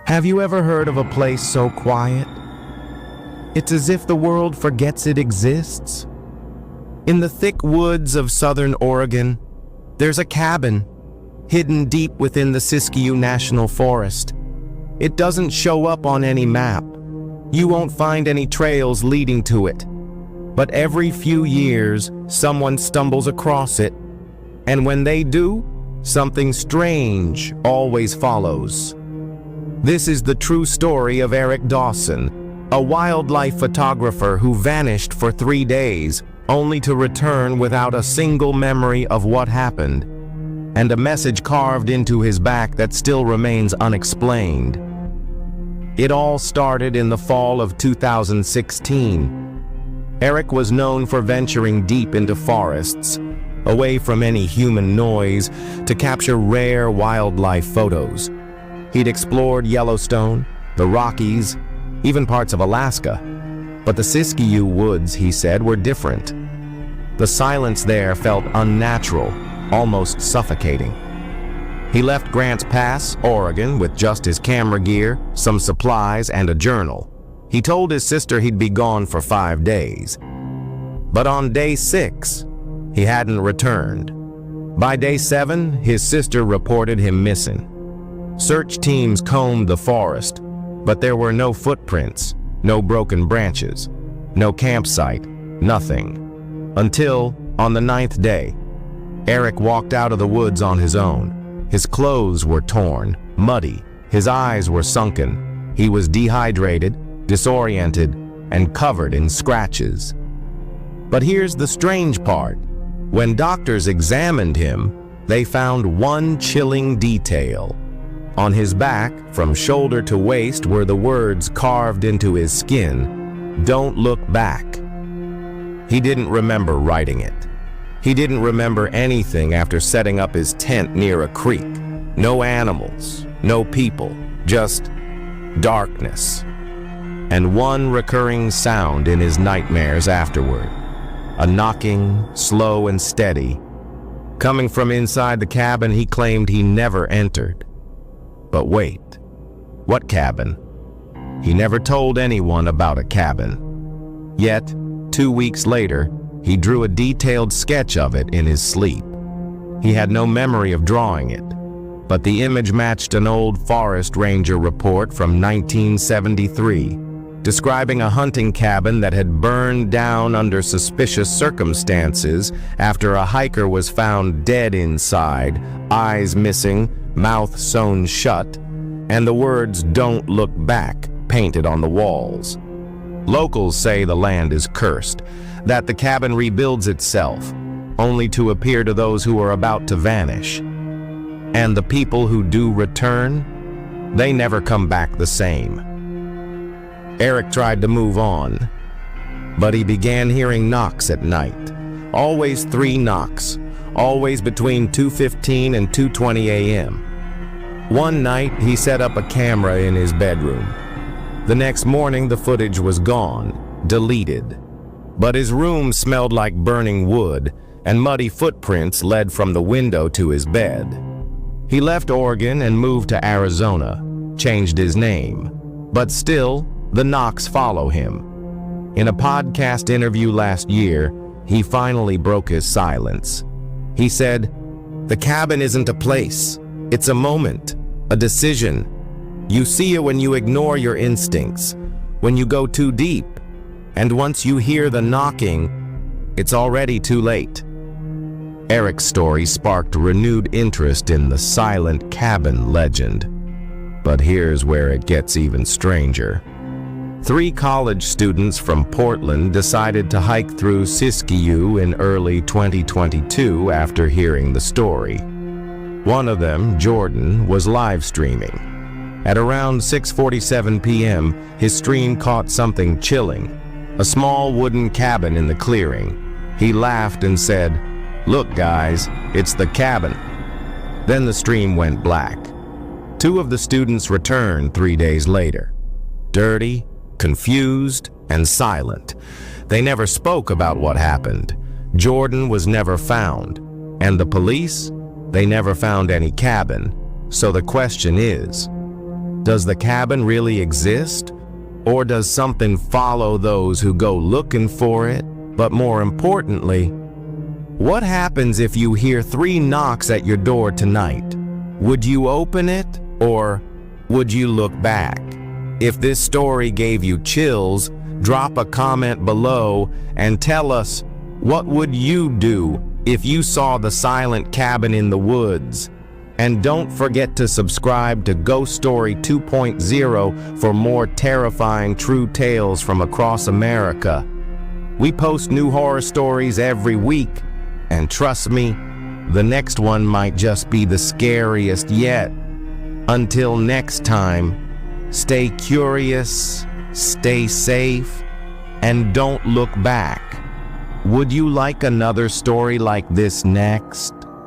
Have you ever heard of a place so quiet? It's as if the world forgets it exists. In the thick woods of southern Oregon, there's a cabin hidden deep within the Siskiyou National Forest. It doesn't show up on any map. You won't find any trails leading to it. But every few years, someone stumbles across it. And when they do, something strange always follows. This is the true story of Eric Dawson, a wildlife photographer who vanished for 3 days, only to return without a single memory of what happened, and a message carved into his back that still remains unexplained. It all started in the fall of 2016. Eric was known for venturing deep into forests, away from any human noise, to capture rare wildlife photos. He'd explored Yellowstone, the Rockies, even parts of Alaska. But the Siskiyou woods, he said, were different. The silence there felt unnatural, almost suffocating. He left Grants Pass, Oregon, with just his camera gear, some supplies, and a journal. He told his sister he'd be gone for 5 days. But on day 6, he hadn't returned. By day 7, his sister reported him missing. Search teams combed the forest, but there were no footprints, no broken branches, no campsite, nothing. Until, on the 9th day, Eric walked out of the woods on his own. His clothes were torn, muddy, his eyes were sunken. He was dehydrated, disoriented, and covered in scratches. But here's the strange part. When doctors examined him, they found one chilling detail. On his back, from shoulder to waist, were the words carved into his skin, "Don't look back." He didn't remember writing it. He didn't remember anything after setting up his tent near a creek. No animals, no people, just darkness. And one recurring sound in his nightmares afterward. A knocking, slow and steady. Coming from inside the cabin he claimed he never entered. But wait, what cabin? He never told anyone about a cabin. Yet, 2 weeks later, he drew a detailed sketch of it in his sleep. He had no memory of drawing it, but the image matched an old forest ranger report from 1973, describing a hunting cabin that had burned down under suspicious circumstances after a hiker was found dead inside, eyes missing, mouth sewn shut, and the words "Don't look back" painted on the walls. Locals say the land is cursed, that the cabin rebuilds itself, only to appear to those who are about to vanish. And the people who do return, they never come back the same. Eric tried to move on, but he began hearing knocks at night. Always 3 knocks, always between 2:15 and 2:20 a.m. One night, he set up a camera in his bedroom. The next morning, the footage was gone, deleted. But his room smelled like burning wood, and muddy footprints led from the window to his bed. He left Oregon and moved to Arizona, changed his name. But still, the knocks follow him. In a podcast interview last year, he finally broke his silence. He said, "The cabin isn't a place. It's a moment, a decision. You see it when you ignore your instincts, when you go too deep. And once you hear the knocking, it's already too late." Eric's story sparked renewed interest in the silent cabin legend. But here's where it gets even stranger. 3 college students from Portland decided to hike through Siskiyou in early 2022 after hearing the story. One of them, Jordan, was live streaming. At around 6:47 p.m., his stream caught something chilling, a small wooden cabin in the clearing. He laughed and said, "Look guys, it's the cabin." Then the stream went black. 2 of the students returned 3 days later. Dirty, confused, and silent. They never spoke about what happened. Jordan was never found. And the police? They never found any cabin. So the question is, Does the cabin really exist? Or does something follow those who go looking for it? But more importantly, what happens if you hear 3 knocks at your door tonight? Would you open it, or would you look back? If this story gave you chills, drop a comment below and tell us, what would you do if you saw the silent cabin in the woods? And don't forget to subscribe to Ghost Story 2.0 for more terrifying true tales from across America. We post new horror stories every week, and trust me, the next one might just be the scariest yet. Until next time, stay curious, stay safe, and don't look back. Would you like another story like this next?